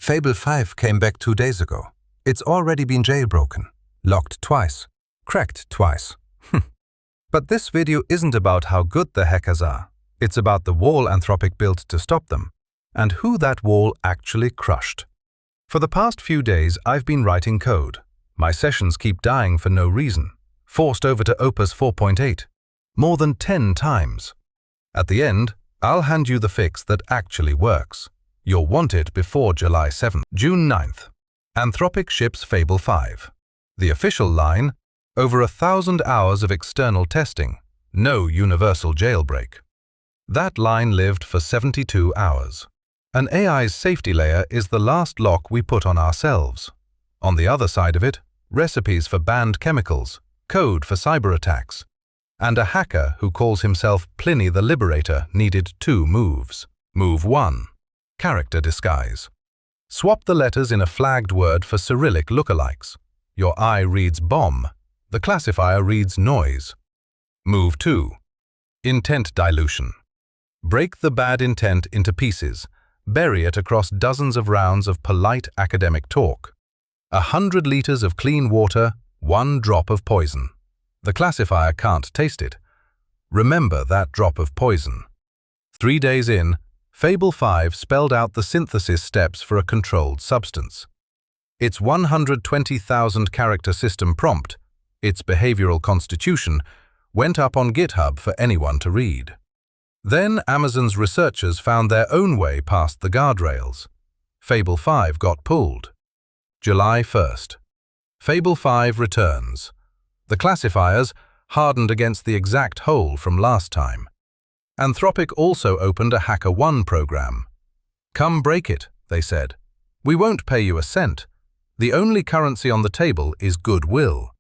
Fable 5 came back 2 days ago. It's already been jailbroken, locked twice, cracked twice. But this video isn't about how good the hackers are. It's about the wall Anthropic built to stop them, and who that wall actually crushed. For the past few days, I've been writing code. My sessions keep dying for no reason, forced over to Opus 4.8, more than 10 times. At the end, I'll hand you the fix that actually works. You'll want it before July 7th. June 9th. Anthropic ships Fable 5. The official line, over 1,000 hours of external testing, no universal jailbreak. That line lived for 72 hours. An AI's safety layer is the last lock we put on ourselves. On the other side of it, recipes for banned chemicals, code for cyber attacks, and a hacker who calls himself Pliny the Liberator needed 2 moves. Move 1. Character disguise. Swap the letters in a flagged word for Cyrillic lookalikes. Your eye reads bomb. The classifier reads noise. Move 2. Intent dilution. Break the bad intent into pieces. Bury it across dozens of rounds of polite academic talk. 100 liters of clean water, 1 drop of poison. The classifier can't taste it. Remember that drop of poison. 3 days in, Fable 5 spelled out the synthesis steps for a controlled substance. Its 120,000 character system prompt, its behavioral constitution, went up on GitHub for anyone to read. Then Amazon's researchers found their own way past the guardrails. Fable 5 got pulled. July 1st. Fable 5 returns. The classifiers hardened against the exact hole from last time. Anthropic also opened a HackerOne program. Come break it, they said. We won't pay you a cent. The only currency on the table is goodwill.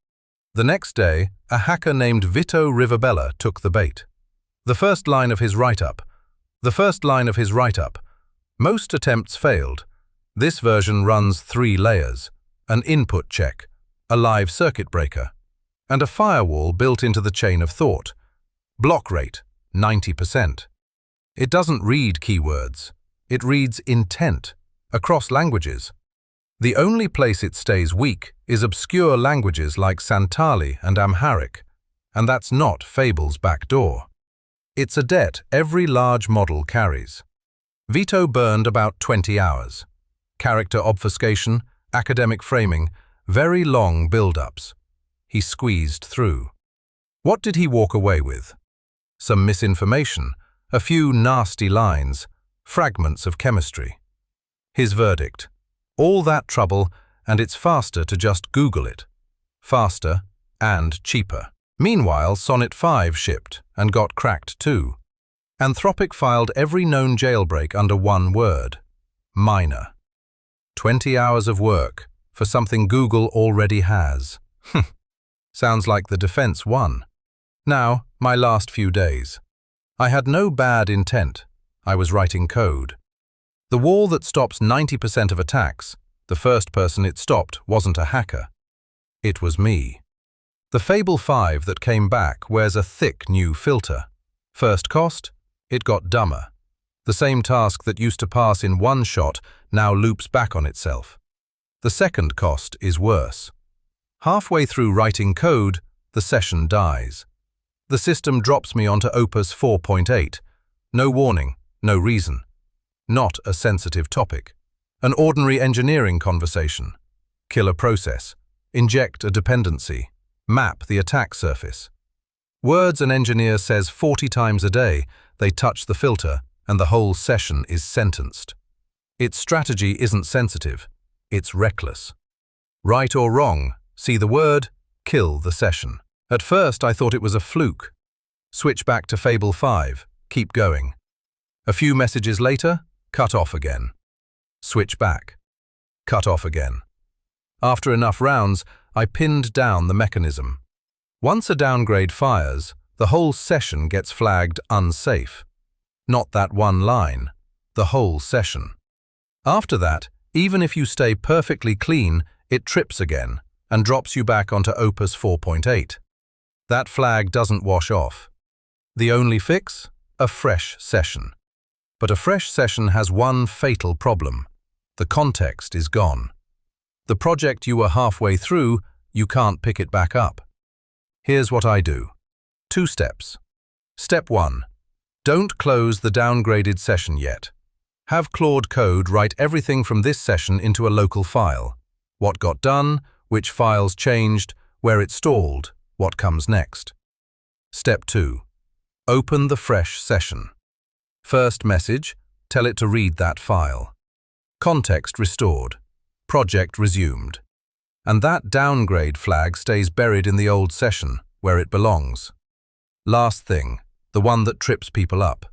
The next day, a hacker named Vito Rivabella took the bait. The first line of his write-up. Most attempts failed. This version runs 3 layers, an input check, a live circuit breaker, and a firewall built into the chain of thought. Block rate, 90%. It doesn't read keywords. It reads intent, across languages. The only place it stays weak is obscure languages like Santali and Amharic, and that's not Fable's backdoor. It's a debt every large model carries. Vito burned about 20 hours. Character obfuscation, academic framing, very long build-ups. He squeezed through. What did he walk away with? Some misinformation, a few nasty lines, fragments of chemistry. His verdict: all that trouble, and it's faster to just Google it. Faster and cheaper. Meanwhile, Sonnet 5 shipped and got cracked too. Anthropic filed every known jailbreak under 1 word: minor. 20 hours of work for something Google already has. Sounds like the defense won. Now, my last few days. I had no bad intent. I was writing code. The wall that stops 90% of attacks, the first person it stopped wasn't a hacker. It was me. The Fable 5 that came back wears a thick new filter. First cost? It got dumber. The same task that used to pass in 1 shot now loops back on itself. The second cost is worse. Halfway through writing code, the session dies. The system drops me onto Opus 4.8. No warning, no reason. Not a sensitive topic. An ordinary engineering conversation. Kill a process. Inject a dependency. Map the attack surface. Words an engineer says 40 times a day, they touch the filter, and the whole session is sentenced. Its strategy isn't sensitive. It's reckless. Right or wrong, see the word, kill the session. At first, I thought it was a fluke. Switch back to Fable 5, keep going. A few messages later, cut off again. Switch back. Cut off again. After enough rounds, I pinned down the mechanism. Once a downgrade fires, the whole session gets flagged unsafe. Not that 1 line, the whole session. After that, even if you stay perfectly clean, it trips again and drops you back onto Opus 4.8. That flag doesn't wash off. The only fix? A fresh session. But a fresh session has one fatal problem. The context is gone. The project you were halfway through, you can't pick it back up. Here's what I do. 2 steps. Step 1. Don't close the downgraded session yet. Have Claude Code write everything from this session into a local file. What got done, which files changed, where it stalled, what comes next. Step 2. Open the fresh session. First message, tell it to read that file. Context restored. Project resumed. And that downgrade flag stays buried in the old session, where it belongs. Last thing, the one that trips people up.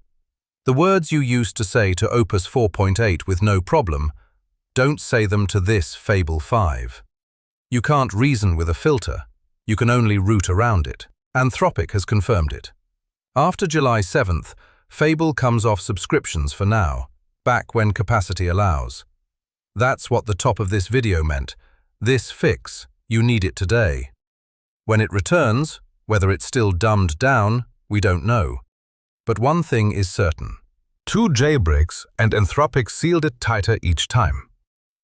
The words you used to say to Opus 4.8 with no problem, don't say them to this Fable 5. You can't reason with a filter, you can only route around it. Anthropic has confirmed it. After July 7th, Fable comes off subscriptions for now, back when capacity allows. That's what the top of this video meant. This fix, you need it today. When it returns, whether it's still dumbed down, we don't know. But one thing is certain. 2 jailbreaks and Anthropic sealed it tighter each time.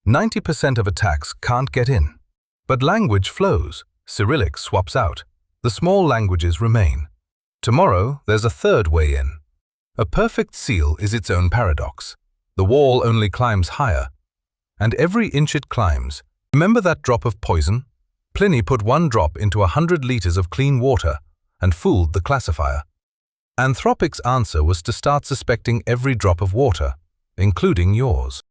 90% of attacks can't get in. But language flows. Cyrillic swaps out. The small languages remain. Tomorrow, there's a third way in. A perfect seal is its own paradox. The wall only climbs higher. And every inch it climbs. Remember that drop of poison? Pliny put 1 drop into 100 liters of clean water and fooled the classifier. Anthropic's answer was to start suspecting every drop of water, including yours.